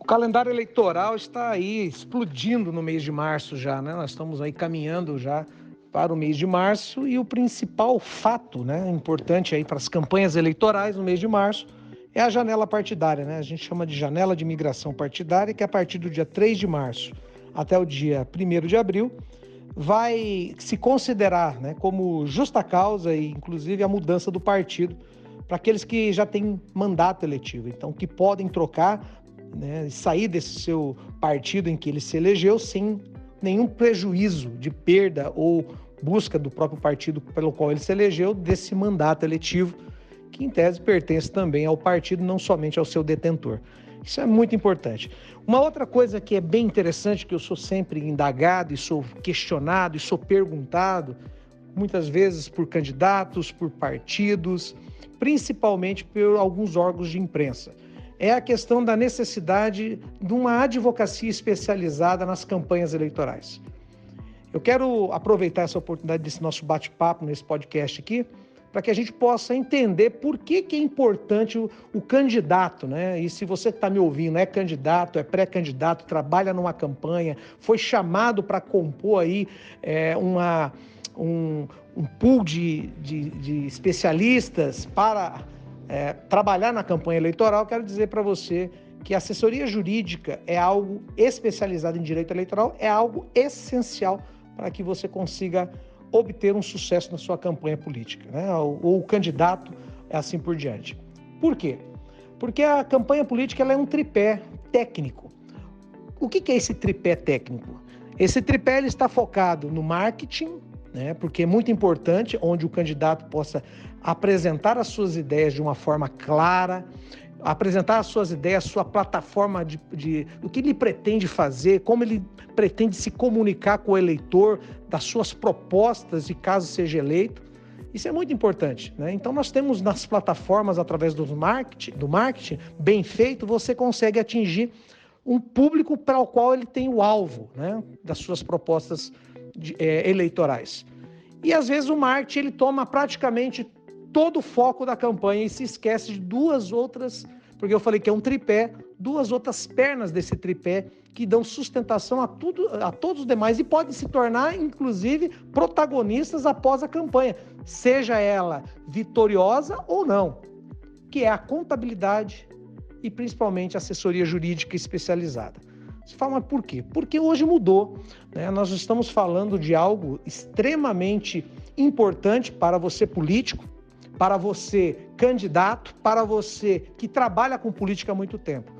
calendário eleitoral está aí explodindo no mês de março já, né? Nós estamos aí caminhando já para o mês de março e o principal fato, né, importante aí para as campanhas eleitorais no mês de março é a janela partidária, né? A gente chama de janela de migração partidária, que a partir do dia 3 de março até o dia 1º de abril vai se considerar, né, como justa causa e inclusive a mudança do partido para aqueles que já têm mandato eletivo, então que podem trocar, né, sair desse seu partido em que ele se elegeu sem nenhum prejuízo de perda ou busca do próprio partido pelo qual ele se elegeu desse mandato eletivo, que em tese pertence também ao partido, não somente ao seu detentor. Isso é muito importante. Uma outra coisa que é bem interessante, que eu sou sempre indagado e sou questionado e sou perguntado, muitas vezes por candidatos, por partidos, principalmente por alguns órgãos de imprensa, é a questão da necessidade de uma advocacia especializada nas campanhas eleitorais. Eu quero aproveitar essa oportunidade desse nosso bate-papo, nesse podcast aqui, para que a gente possa entender por que é importante o candidato, né? E se você que está me ouvindo é candidato, é pré-candidato, trabalha numa campanha, foi chamado para compor aí um pool de especialistas para trabalhar na campanha eleitoral, quero dizer para você que a assessoria jurídica é algo especializado em direito eleitoral, é algo essencial para que você consiga obter um sucesso na sua campanha política, né? Ou o candidato, assim por diante. Por quê? Porque a campanha política ela é um tripé técnico. O que é esse tripé técnico? Esse tripé ele está focado no marketing, né? Porque é muito importante, onde o candidato possa apresentar as suas ideias de uma forma clara, apresentar as suas ideias, sua plataforma do que ele pretende fazer, como ele pretende se comunicar com o eleitor, das suas propostas, e caso seja eleito. Isso é muito importante, né? Então nós temos nas plataformas, através do marketing bem feito, você consegue atingir um público para o qual ele tem o alvo, né, das suas propostas eleitorais. E às vezes o marketing ele toma praticamente todo o foco da campanha e se esquece de duas outras, porque eu falei que é um tripé, duas outras pernas desse tripé que dão sustentação a todos os demais e podem se tornar, inclusive, protagonistas após a campanha, seja ela vitoriosa ou não, que é a contabilidade e principalmente a assessoria jurídica especializada. Você fala, mas por quê? Porque hoje mudou, né? Nós estamos falando de algo extremamente importante para você político, para você candidato, para você que trabalha com política há muito tempo.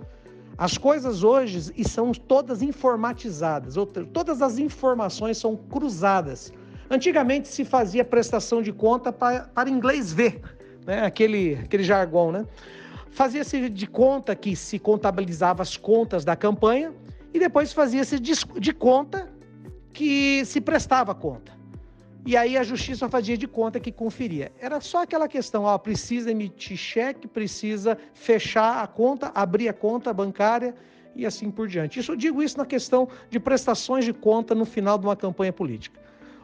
As coisas hoje são todas informatizadas, todas as informações são cruzadas. Antigamente se fazia prestação de conta para inglês ver, né? Aquele jargão, né? Fazia-se de conta que se contabilizava as contas da campanha e depois fazia-se de conta que se prestava conta. E aí a justiça fazia de conta que conferia. Era só aquela questão, precisa emitir cheque, precisa fechar a conta, abrir a conta bancária e assim por diante. Eu digo isso na questão de prestações de conta no final de uma campanha política.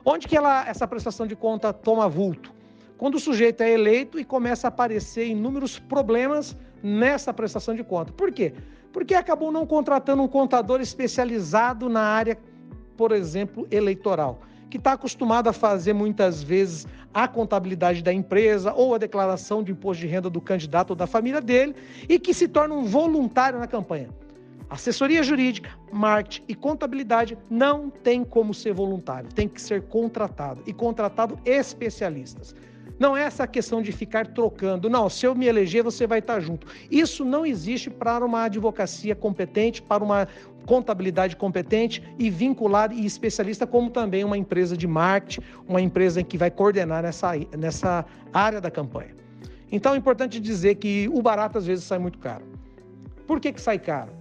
Onde que essa prestação de conta toma vulto? Quando o sujeito é eleito e começa a aparecer inúmeros problemas nessa prestação de conta. Por quê? Porque acabou não contratando um contador especializado na área, por exemplo, eleitoral, que está acostumado a fazer muitas vezes a contabilidade da empresa ou a declaração de imposto de renda do candidato ou da família dele e que se torna um voluntário na campanha. Assessoria jurídica, marketing e contabilidade não tem como ser voluntário, tem que ser contratado e contratado especialistas. Não é essa questão de ficar trocando, não, se eu me eleger você vai estar junto. Isso não existe para uma advocacia competente, para uma contabilidade competente e vinculada e especialista, como também uma empresa de marketing, uma empresa que vai coordenar nessa área da campanha. Então é importante dizer que o barato às vezes sai muito caro. Por que sai caro?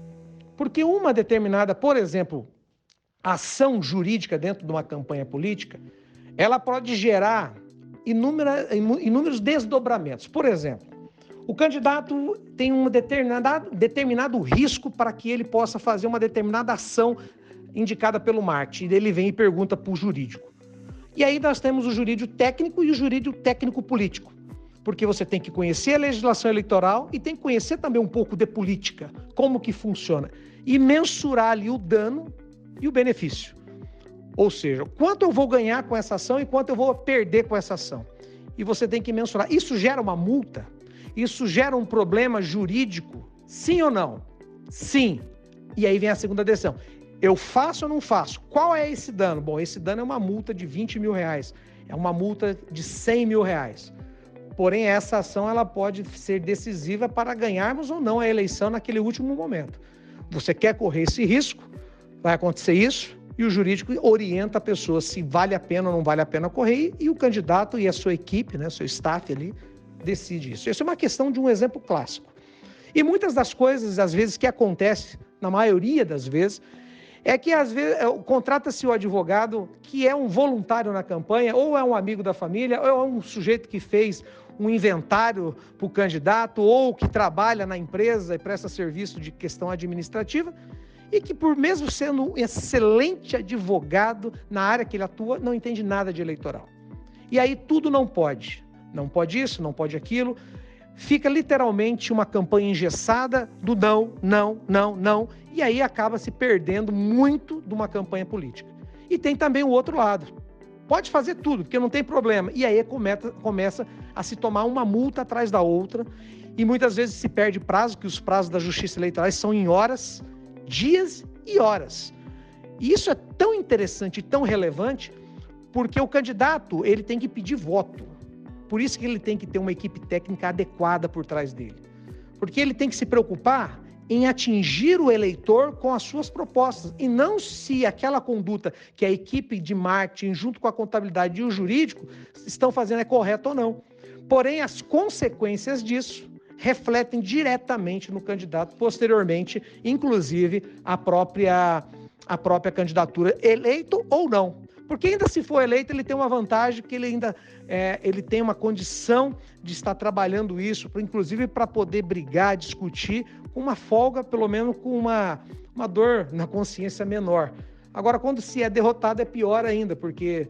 Porque uma determinada, por exemplo, ação jurídica dentro de uma campanha política, ela pode gerar inúmeros desdobramentos. Por exemplo, o candidato tem um determinado risco para que ele possa fazer uma determinada ação indicada pelo marketing. E ele vem e pergunta para o jurídico. E aí nós temos o jurídico técnico e o jurídico técnico político. porque você tem que conhecer a legislação eleitoral e tem que conhecer também um pouco de política, como que funciona, e mensurar ali o dano e o benefício. Ou seja, quanto eu vou ganhar com essa ação e quanto eu vou perder com essa ação. E você tem que mensurar. Isso gera uma multa? Isso gera um problema jurídico? Sim ou não? Sim. E aí vem a segunda decisão. Eu faço ou não faço? Qual é esse dano? Bom, esse dano é uma multa de R$20 mil, é uma multa de R$100 mil. Porém, essa ação ela pode ser decisiva para ganharmos ou não a eleição naquele último momento. Você quer correr esse risco? Vai acontecer isso e o jurídico orienta a pessoa se vale a pena ou não vale a pena correr e o candidato e a sua equipe, né, seu staff ali, decide isso. Isso é uma questão de um exemplo clássico. E muitas das coisas, às vezes, que acontece, na maioria das vezes, é que às vezes contrata-se o advogado que é um voluntário na campanha, ou é um amigo da família, ou é um sujeito que fez um inventário para o candidato, ou que trabalha na empresa e presta serviço de questão administrativa, e que, por mesmo sendo um excelente advogado na área que ele atua, não entende nada de eleitoral. E aí tudo não pode. Não pode isso, não pode aquilo. Fica literalmente uma campanha engessada do não, não, não, não, e aí acaba se perdendo muito de uma campanha política. E tem também o outro lado. Pode fazer tudo, porque não tem problema. E aí começa a se tomar uma multa atrás da outra, e muitas vezes se perde prazo, que os prazos da Justiça Eleitoral são em horas, dias e horas. E isso é tão interessante e tão relevante, porque o candidato ele tem que pedir voto. Por isso que ele tem que ter uma equipe técnica adequada por trás dele. Porque ele tem que se preocupar em atingir o eleitor com as suas propostas, e não se aquela conduta que a equipe de marketing, junto com a contabilidade e o jurídico, estão fazendo é correta ou não. Porém, as consequências disso refletem diretamente no candidato, posteriormente, inclusive, a própria candidatura, eleito ou não. Porque ainda se for eleito, ele tem uma vantagem, que ele ainda ele tem uma condição de estar trabalhando isso, inclusive para poder brigar, discutir, com uma folga, pelo menos com uma dor na consciência menor. Agora, quando se é derrotado, é pior ainda, porque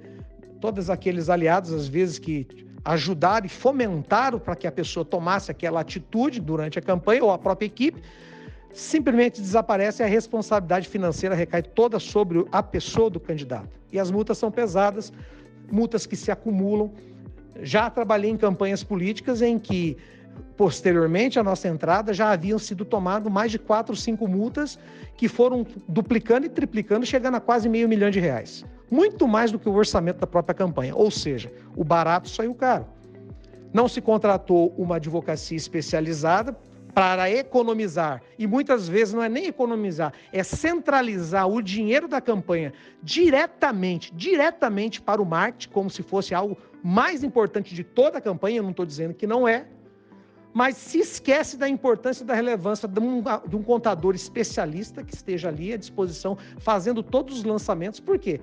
todos aqueles aliados, às vezes, que ajudaram e fomentaram para que a pessoa tomasse aquela atitude durante a campanha, ou a própria equipe, simplesmente desaparece e a responsabilidade financeira recai toda sobre a pessoa do candidato. E as multas são pesadas, multas que se acumulam. Já trabalhei em campanhas políticas em que, posteriormente à nossa entrada, já haviam sido tomadas mais de 4 ou 5 multas que foram duplicando e triplicando, chegando a quase R$500 mil. Muito mais do que o orçamento da própria campanha. Ou seja, o barato saiu caro. Não se contratou uma advocacia especializada para economizar, e muitas vezes não é nem economizar, é centralizar o dinheiro da campanha diretamente para o marketing, como se fosse algo mais importante de toda a campanha. Eu não estou dizendo que não é, mas se esquece da importância e da relevância de um contador especialista que esteja ali à disposição, fazendo todos os lançamentos. Por quê?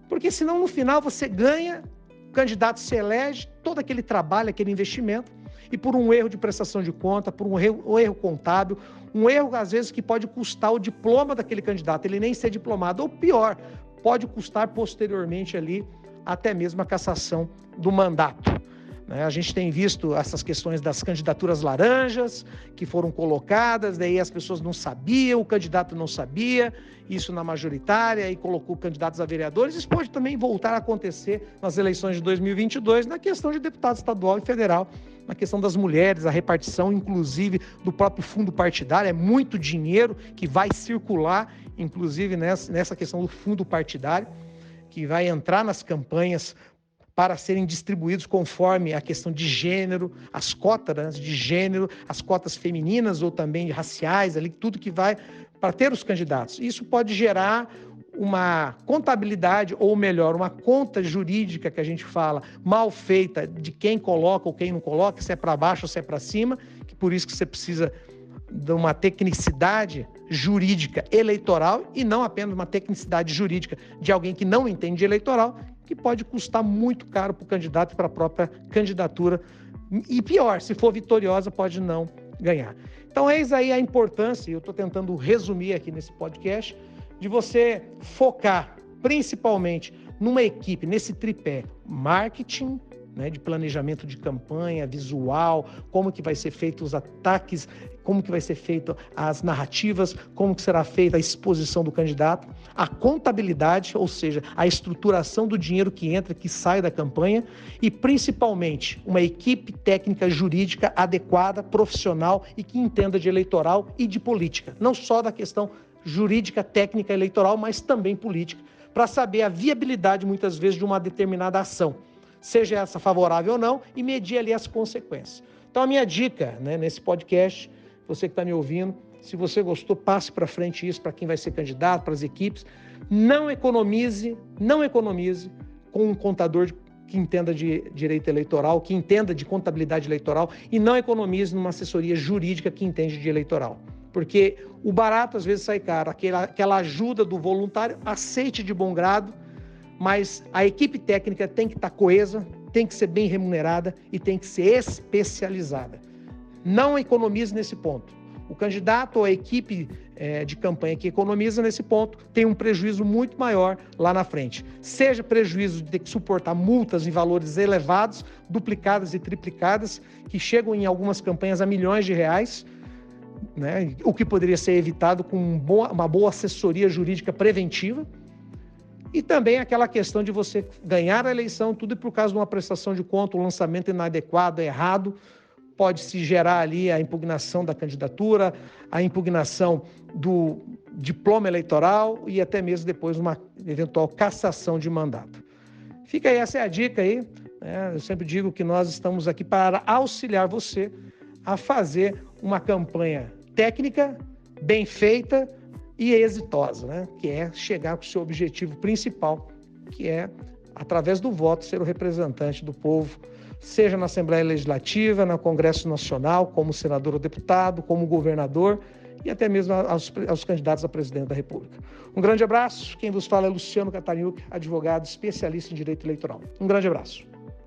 Porque senão no final você ganha, o candidato se elege, todo aquele trabalho, aquele investimento, e por um erro de prestação de conta, por um erro contábil, um erro, às vezes, que pode custar o diploma daquele candidato, ele nem ser diplomado, ou pior, pode custar posteriormente ali até mesmo a cassação do mandato. A gente tem visto essas questões das candidaturas laranjas que foram colocadas, daí as pessoas não sabiam, o candidato não sabia, isso na majoritária, e colocou candidatos a vereadores. Isso pode também voltar a acontecer nas eleições de 2022, na questão de deputado estadual e federal, na questão das mulheres, a repartição, inclusive, do próprio fundo partidário. É muito dinheiro que vai circular, inclusive, nessa questão do fundo partidário, que vai entrar nas campanhas para serem distribuídos conforme a questão de gênero, as cotas de gênero, as cotas femininas ou também raciais, ali, tudo que vai para ter os candidatos. Isso pode gerar uma contabilidade, ou melhor, uma conta jurídica que a gente fala, mal feita, de quem coloca ou quem não coloca, se é para baixo ou se é para cima, que por isso que você precisa de uma tecnicidade jurídica eleitoral e não apenas uma tecnicidade jurídica de alguém que não entende de eleitoral, que pode custar muito caro para o candidato e para a própria candidatura. E pior, se for vitoriosa, pode não ganhar. Então, eis aí a importância, e eu estou tentando resumir aqui nesse podcast, de você focar principalmente numa equipe, nesse tripé: marketing, né, de planejamento de campanha, visual, como que vai ser feito os ataques, como que vai ser feito as narrativas, como que será feita a exposição do candidato, a contabilidade, ou seja, a estruturação do dinheiro que entra, que sai da campanha e, principalmente, uma equipe técnica jurídica adequada, profissional e que entenda de eleitoral e de política, não só da questão jurídica, técnica, eleitoral, mas também política, para saber a viabilidade, muitas vezes, de uma determinada ação, seja essa favorável ou não, e medir ali as consequências. Então, a minha dica, né, nesse podcast, você que está me ouvindo, se você gostou, passe para frente isso para quem vai ser candidato, para as equipes. Não economize com um contador que entenda de direito eleitoral, que entenda de contabilidade eleitoral, e não economize numa assessoria jurídica que entende de eleitoral. Porque o barato às vezes sai caro, aquela ajuda do voluntário, aceite de bom grado, mas a equipe técnica tem que estar coesa, tem que ser bem remunerada e tem que ser especializada. Não economize nesse ponto. O candidato ou a equipe de campanha que economiza nesse ponto tem um prejuízo muito maior lá na frente. Seja prejuízo de ter que suportar multas em valores elevados, duplicadas e triplicadas, que chegam em algumas campanhas a milhões de reais, né? O que poderia ser evitado com uma boa assessoria jurídica preventiva. E também aquela questão de você ganhar a eleição, tudo por causa de uma prestação de conta, um lançamento inadequado, errado, pode se gerar ali a impugnação da candidatura, a impugnação do diploma eleitoral e até mesmo depois uma eventual cassação de mandato. Fica aí, essa é a dica aí, né? Eu sempre digo que nós estamos aqui para auxiliar você a fazer uma campanha técnica, bem feita e exitosa, né? Que é chegar com o seu objetivo principal, que é, através do voto, ser o representante do povo, seja na Assembleia Legislativa, no Congresso Nacional, como senador ou deputado, como governador e até mesmo aos candidatos a presidente da República. Um grande abraço. Quem vos fala é Luciano Cataniuk, advogado especialista em direito eleitoral. Um grande abraço.